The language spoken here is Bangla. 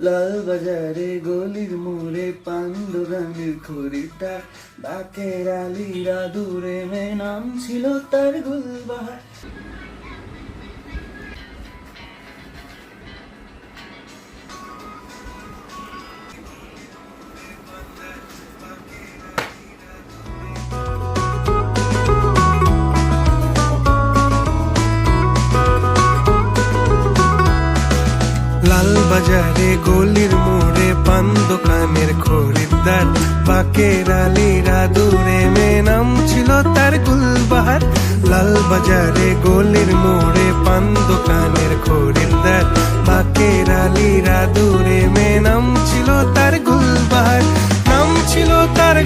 লাল বাজারে গলির মোড়ে পান দোকানের খরিদ্দার, বাকের আলীরা দূরে মে নাম ছিল তার গুলবাহার। লাল বাজারে গলির মোড়ে পান দোকানের খরিদ্দার, বাকের আলীরা দূরে মে নাম ছিল তার গুলবাহার। লাল বাজারে গলির মোড়ে পান দোকানের খরিদ্দার, বাকের আলীরা দূরে মে নাম ছিল তার গুলবাহার, নাম ছিল তার